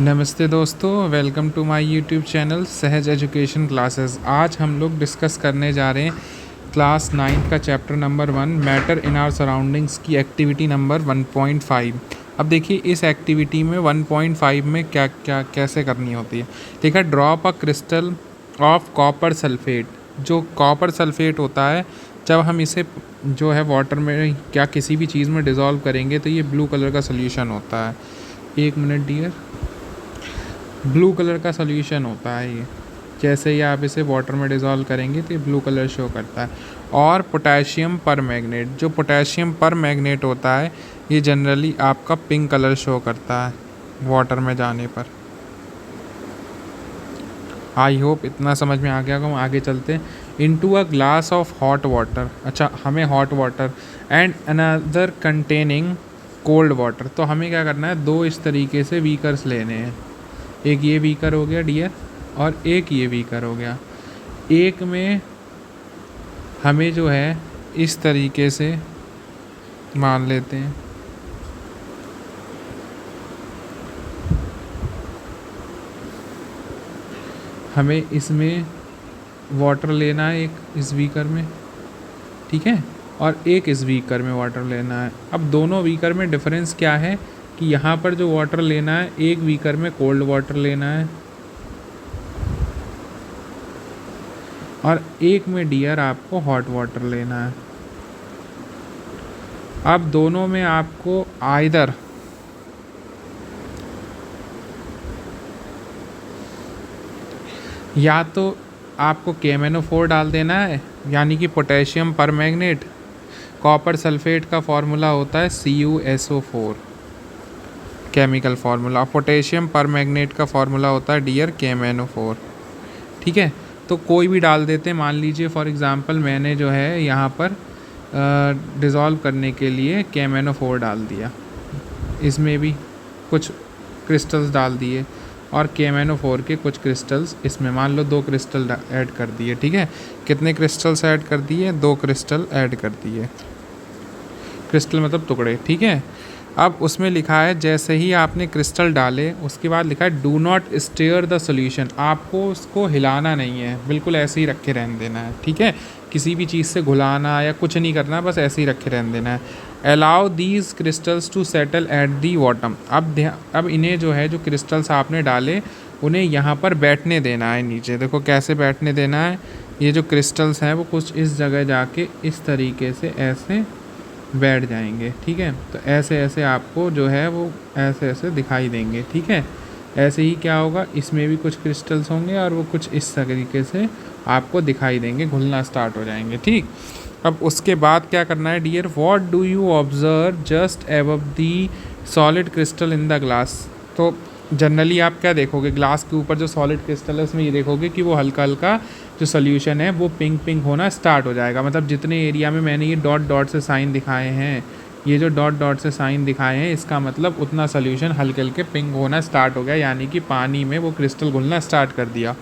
नमस्ते दोस्तों, welcome to my YouTube channel Sahaj education classes. आज हम लोग डिस्कस करने जा रहे हैं क्लास 9 का chapter number 1 matter in our surroundings की एक्टिविटी नंबर 1.5। अब देखिए इस एक्टिविटी में 1.5 में क्या क्या कैसे करनी होती है। देखा, drop a crystal of copper sulphate. जो कॉपर सल्फेट होता है, जब हम इसे जो है वाटर में क्या किसी भी चीज़ में डिज़ोल्व करेंगे तो ये ब्लू कलर का सोल्यूशन होता है। एक मिनट डियर, ब्लू कलर का सोल्यूशन होता है ये। जैसे ही आप इसे वाटर में डिज़ोल्व करेंगे तो ये ब्लू कलर शो करता है। और पोटेशियम पर मैग्नेट, जो पोटेशियम पर मैग्नेट होता है ये जनरली आपका पिंक कलर शो करता है वाटर में जाने पर। आई होप इतना समझ में आ गया होगा। हम आगे चलते हैं। Into a glass of hot water. अच्छा, हमें hot water and another containing cold water. तो हमें क्या करना है, दो इस तरीके से बीकर्स लेने हैं। एक ये बीकर हो गया डियर, और एक ये बीकर हो गया। एक में हमें जो है इस तरीके से मान लेते हैं, हमें इसमें वाटर लेना है एक इस बीकर में, ठीक है, और एक इस बीकर में वाटर लेना है। अब दोनों बीकर में डिफरेंस क्या है कि यहाँ पर जो वाटर लेना है, एक बीकर में कोल्ड वाटर लेना है और एक में डियर आपको हॉट वाटर लेना है। अब दोनों में आपको आइदर या तो आपको KMnO4 डाल देना है, यानी कि पोटेशियम पर मैग्नेट। कॉपर सल्फेट का फॉर्मूला होता है CuSO4, केमिकल फार्मूला। पोटेशियम पर मैग्नेट का फॉर्मूला होता है डियर KMnO4, ठीक है। तो कोई भी डाल देते हैं। मान लीजिए फॉर एग्ज़ाम्पल मैंने जो है यहाँ पर डिज़ोल्व करने के लिए KMnO4 डाल दिया, इसमें भी कुछ क्रिस्टल्स डाल दिए और KMnO4 के कुछ क्रिस्टल्स इसमें, मान लो 2 क्रिस्टल ऐड कर दिए, ठीक है। कितने क्रिस्टल्स ऐड कर दिए? 2 क्रिस्टल ऐड कर दिए। क्रिस्टल मतलब टुकड़े, ठीक है। अब उसमें लिखा है, जैसे ही आपने क्रिस्टल डाले उसके बाद लिखा है do not stir the solution. आपको उसको हिलाना नहीं है, बिल्कुल ऐसे ही रखे रहने देना है, ठीक है। किसी भी चीज़ से घुलाना या कुछ नहीं करना, बस ऐसे ही रखे रहने देना है। Allow these crystals to settle at the bottom. अब इन्हें जो है, जो क्रिस्टल्स आपने डाले उन्हें यहाँ पर बैठने देना है नीचे। देखो कैसे बैठने देना है। ये जो क्रिस्टल्स हैं वो कुछ इस जगह जाके इस तरीके से ऐसे बैठ जाएंगे, ठीक है। तो ऐसे ऐसे आपको जो है वो ऐसे ऐसे दिखाई देंगे, ठीक है। ऐसे ही क्या होगा, इसमें भी कुछ क्रिस्टल्स होंगे और वो कुछ इस तरीके से आपको दिखाई देंगे, घुलना स्टार्ट हो जाएंगे, ठीक। अब उसके बाद क्या करना है dear, what do you observe just above the solid crystal in the glass. तो जनरली आप क्या देखोगे, ग्लास के ऊपर जो सॉलिड क्रिस्टल है उसमें ये देखोगे कि वो हल्का हल्का जो सोल्यूशन है वो पिंक पिंक होना स्टार्ट हो जाएगा। मतलब जितने एरिया में मैंने ये डॉट डॉट से साइन दिखाए हैं, ये जो डॉट डॉट से साइन दिखाए हैं, इसका मतलब उतना सोल्यूशन हल्के हल्के पिंक होना स्टार्ट हो गया, यानी कि पानी में वो क्रिस्टल घुलना स्टार्ट कर दिया,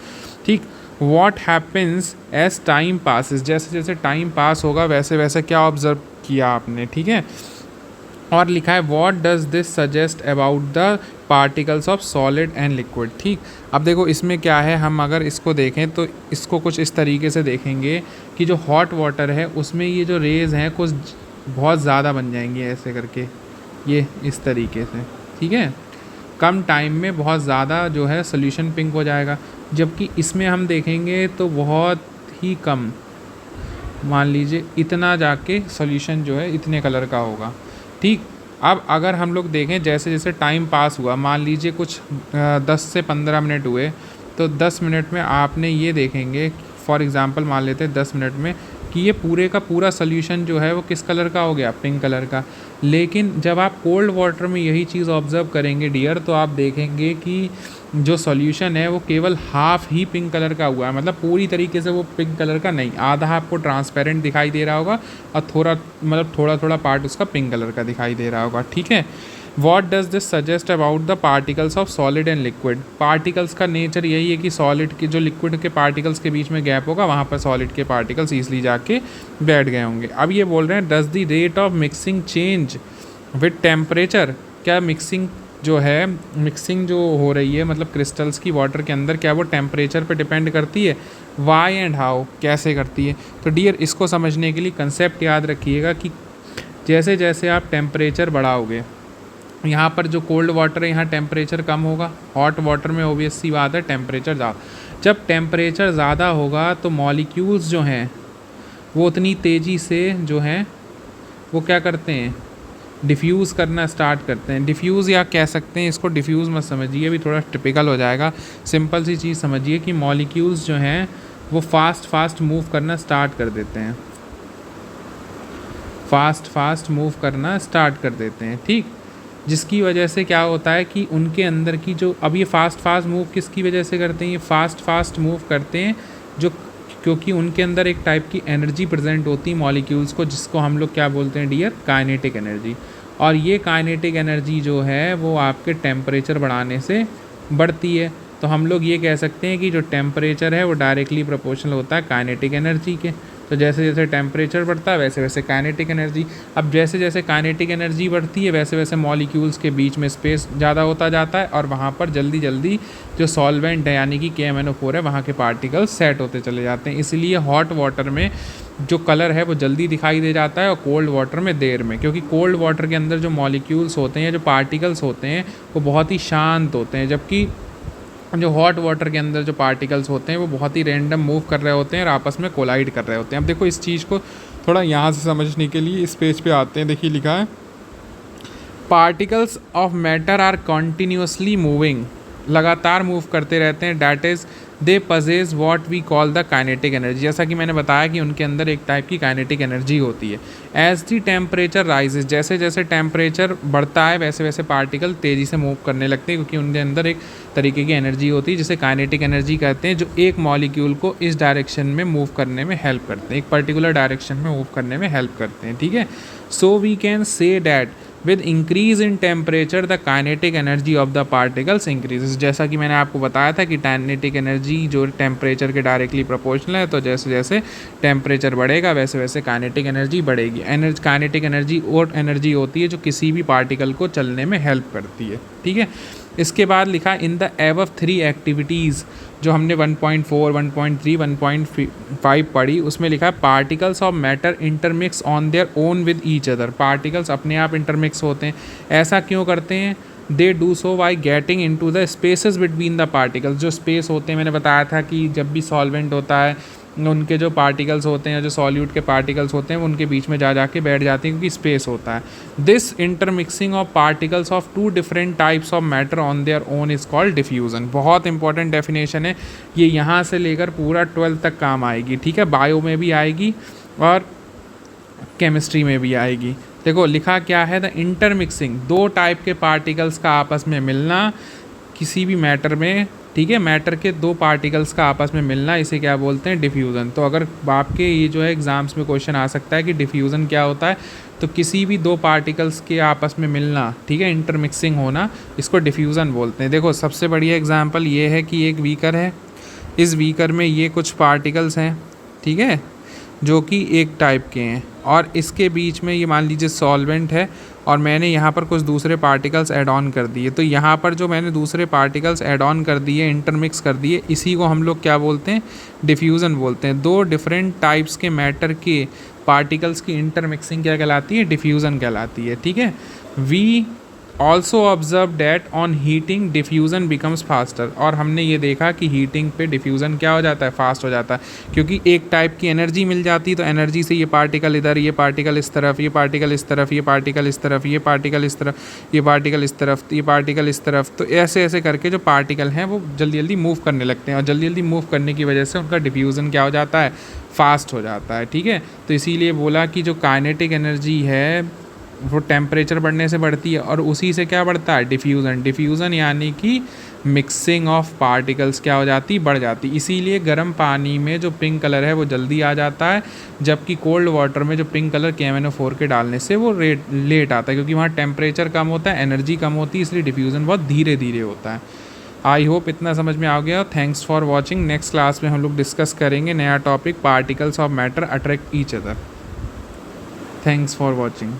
ठीक। What happens as time passes. जैसे जैसे टाइम पास होगा वैसे वैसे क्या ऑब्जर्व किया आपने, ठीक है। और लिखा है what does this suggest about the particles of solid and liquid, ठीक। अब देखो इसमें क्या है, हम अगर इसको देखें तो इसको कुछ इस तरीके से देखेंगे कि जो हॉट वाटर है उसमें ये जो रेज़ हैं कुछ बहुत ज़्यादा बन जाएंगी ऐसे करके, ये इस तरीके से, ठीक है। कम टाइम में बहुत ज़्यादा जो है सोल्यूशन पिंक हो जाएगा, जबकि इसमें हम देखेंगे तो बहुत ही कम, मान लीजिए इतना जाके सोल्यूशन जो है इतने कलर का होगा, ठीक। अब अगर हम लोग देखें जैसे जैसे टाइम पास हुआ, मान लीजिए कुछ 10 से 15 मिनट हुए, तो 10 मिनट में आपने ये देखेंगे, फॉर एग्ज़ाम्पल मान लेते हैं 10 मिनट में, कि ये पूरे का पूरा सोल्यूशन जो है वो किस कलर का हो गया, पिंक कलर का। लेकिन जब आप कोल्ड वाटर में यही चीज़ ऑब्ज़र्व करेंगे डियर, तो आप देखेंगे कि जो सॉल्यूशन है वो केवल हाफ ही पिंक कलर का हुआ है। मतलब पूरी तरीके से वो पिंक कलर का नहीं, आधा आपको ट्रांसपेरेंट दिखाई दे रहा होगा और थोड़ा थोड़ा पार्ट उसका पिंक कलर का दिखाई दे रहा होगा, ठीक है। What does this suggest about the particles of solid and liquid. Particles का नेचर यही है कि सॉलिड के जो लिक्विड के पार्टिकल्स के बीच में गैप होगा वहाँ पर सॉलिड के पार्टिकल्स ईजिली जाके बैठ गए होंगे। अब ये बोल रहे हैं does the rate of mixing change with temperature. क्या मिक्सिंग जो है मिक्सिंग जो हो रही है मतलब क्रिस्टल्स की वाटर के अंदर, क्या वो टेम्परेचर पे डिपेंड करती है? वाई एंड हाउ, कैसे करती है? तो डियर इसको समझने के लिए कंसेप्ट याद रखिएगा कि जैसे जैसे आप टेम्परेचर बढ़ाओगे, यहाँ पर जो कोल्ड वाटर है यहाँ टेम्परेचर कम होगा, हॉट वाटर में ऑब्वियस सी बात है टेम्परेचर ज़्यादा। जब टेम्परेचर ज़्यादा होगा तो मॉलिक्यूल्स जो हैं वो उतनी तेज़ी से जो हैं वो क्या करते हैं, डिफ्यूज़ करना स्टार्ट करते हैं। डिफ्यूज़ या कह सकते हैं, इसको डिफ्यूज़ मत समझिए, अभी थोड़ा टिपिकल हो जाएगा। सिंपल सी चीज़ समझिए कि मॉलिक्यूल्स जो हैं वो फास्ट मूव करना स्टार्ट कर देते हैं, फास्ट मूव करना स्टार्ट कर देते हैं, ठीक। जिसकी वजह से क्या होता है कि उनके अंदर की जो, अब ये फास्ट मूव किसकी वजह से करते हैं? ये फास्ट मूव करते हैं जो, क्योंकि उनके अंदर एक टाइप की एनर्जी प्रेजेंट होती है मॉलिक्यूल्स को, जिसको हम लोग क्या बोलते हैं डियर? Kinetic energy. और ये काइनेटिक एनर्जी जो है वो आपके टेम्परेचर बढ़ाने से बढ़ती है। तो हम लोग ये कह सकते हैं कि जो टेम्परेचर है वो डायरेक्टली प्रोपोर्शनल होता है काइनेटिक एनर्जी के। तो जैसे जैसे टेम्परेचर बढ़ता है वैसे वैसे काइनेटिक एनर्जी, अब जैसे जैसे काइनेटिक एनर्जी बढ़ती है वैसे वैसे मॉलिक्यूल्स के बीच में स्पेस ज़्यादा होता जाता है और वहाँ पर जल्दी जल्दी जो सॉल्वेंट है यानी कि KMnO4 है वहाँ के पार्टिकल्स सेट होते चले जाते हैं। इसलिए हॉट वाटर में जो कलर है वो जल्दी दिखाई दे जाता है और कोल्ड वाटर में देर में, क्योंकि कोल्ड वाटर के अंदर जो मॉलिक्यूल्स होते हैं, जो पार्टिकल्स होते हैं वो बहुत ही शांत होते हैं, जबकि जो हॉट वाटर के अंदर जो पार्टिकल्स होते हैं वो बहुत ही रैंडम मूव कर रहे होते हैं और आपस में कोलाइड कर रहे होते हैं। अब देखो इस चीज़ को थोड़ा यहाँ से समझने के लिए इस पेज पे आते हैं। देखिए लिखा है particles of matter are continuously moving, लगातार मूव करते रहते हैं। That is they possess what we call the kinetic energy. जैसा कि मैंने बताया कि उनके अंदर एक टाइप की काइनेटिक एनर्जी होती है। एज दी टेम्परेचर राइजेज, जैसे जैसे टेम्परेचर बढ़ता है वैसे वैसे पार्टिकल तेज़ी से मूव करने लगते हैं, क्योंकि उनके अंदर एक तरीके की एनर्जी होती है जिसे काइनेटिक एनर्जी कहते हैं, जो एक मॉलिक्यूल को इस डायरेक्शन में मूव करने में हेल्प करते हैं, एक पर्टिकुलर डायरेक्शन में मूव करने में हेल्प करते हैं, ठीक है। So we can say that with increase in temperature the kinetic energy of the particles increases. जैसा कि मैंने आपको बताया था कि काइनेटिक एनर्जी जो टेम्परेचर के डायरेक्टली प्रोपोर्शनल है, तो जैसे जैसे टेम्परेचर बढ़ेगा वैसे वैसे काइनेटिक एनर्जी बढ़ेगी। काइनेटिक एनर्जी और एनर्जी होती है जो किसी भी पार्टिकल को चलने में हेल्प करती है, ठीक है। इसके बाद लिखा इन द एबव 3 एक्टिविटीज़, जो हमने 1.4, 1.3, 1.5 पढ़ी, उसमें लिखा है particles of matter intermix on their own with each other. Particles अपने आप इंटरमिक्स होते हैं। ऐसा क्यों करते हैं? They do so by getting into the spaces between the particles. जो स्पेस होते हैं, मैंने बताया था कि जब भी सॉल्वेंट होता है उनके जो पार्टिकल्स होते हैं, जो सॉल्यूट के पार्टिकल्स होते हैं, वो उनके बीच में जा के बैठ जाते हैं क्योंकि स्पेस होता है। This intermixing of particles of 2 different types of matter on their own is called diffusion. बहुत इंपॉर्टेंट डेफिनेशन है ये, यहाँ से लेकर पूरा 12th तक काम आएगी, ठीक है। बायो में भी आएगी और केमिस्ट्री में भी आएगी। देखो लिखा क्या है, द इंटरमिक्सिंग, 2 टाइप के पार्टिकल्स का आपस में मिलना किसी भी मैटर में, ठीक है। मैटर के 2 पार्टिकल्स का आपस में मिलना, इसे क्या बोलते हैं? डिफ्यूज़न। तो अगर आपके ये जो है एग्ज़ाम्स में क्वेश्चन आ सकता है कि डिफ्यूज़न क्या होता है, तो किसी भी 2 पार्टिकल्स के आपस में मिलना, ठीक है, इंटरमिक्सिंग होना, इसको डिफ्यूज़न बोलते हैं। देखो सबसे बढ़िया एग्जांपल ये है कि एक बीकर है, इस बीकर में ये कुछ पार्टिकल्स हैं, ठीक है, जो कि एक टाइप के हैं, और इसके बीच में ये मान लीजिए सॉल्वेंट है और मैंने यहाँ पर कुछ दूसरे पार्टिकल्स ऐड ऑन कर दिए। तो यहाँ पर जो मैंने दूसरे पार्टिकल्स ऐड ऑन कर दिए, इंटरमिक्स कर दिए, इसी को हम लोग क्या बोलते हैं? डिफ्यूज़न बोलते हैं। 2 डिफरेंट टाइप्स के मैटर के पार्टिकल्स की इंटरमिक्सिंग क्या कहलाती है? डिफ्यूज़न कहलाती है, ठीक है। We also observe that on heating diffusion becomes faster. और हमने ये देखा कि हीटिंग पे डिफ्यूज़न क्या हो जाता है? फास्ट हो जाता है, क्योंकि एक टाइप की एनर्जी मिल जाती है। तो एनर्जी से ये पार्टिकल इधर, ये पार्टिकल इस तरफ, ये पार्टिकल इस तरफ, ये पार्टिकल इस तरफ, ये पार्टिकल इस तरफ, ये पार्टिकल इस तरफ, ये पार्टिकल इस तरफ। तो ऐसे ऐसे करके जो पार्टिकल हैं वो जल्दी जल्दी मूव करने लगते हैं, और जल्दी जल्दी मूव करने की वजह से उनका डिफ्यूज़न क्या हो जाता है? फास्ट हो जाता है, ठीक है। तो इसीलिए बोला कि जो काइनेटिक एनर्जी है वो टेम्परेचर बढ़ने से बढ़ती है, और उसी से क्या बढ़ता है? डिफ्यूज़न। डिफ्यूज़न यानी कि मिक्सिंग ऑफ पार्टिकल्स क्या हो जाती? बढ़ जाती। इसीलिए गर्म पानी में जो पिंक कलर है वो जल्दी आ जाता है, जबकि कोल्ड वाटर में जो पिंक कलर KMnO4 के डालने से वो लेट आता है, क्योंकि वहाँ टेम्परेचर कम होता है, एनर्जी कम होती है, इसलिए डिफ्यूज़न बहुत धीरे धीरे होता है। आई होप इतना समझ में आ गया। Thanks for watching. Next class में हम लोग डिस्कस करेंगे नया topic, particles of matter attract each other. Thanks for watching.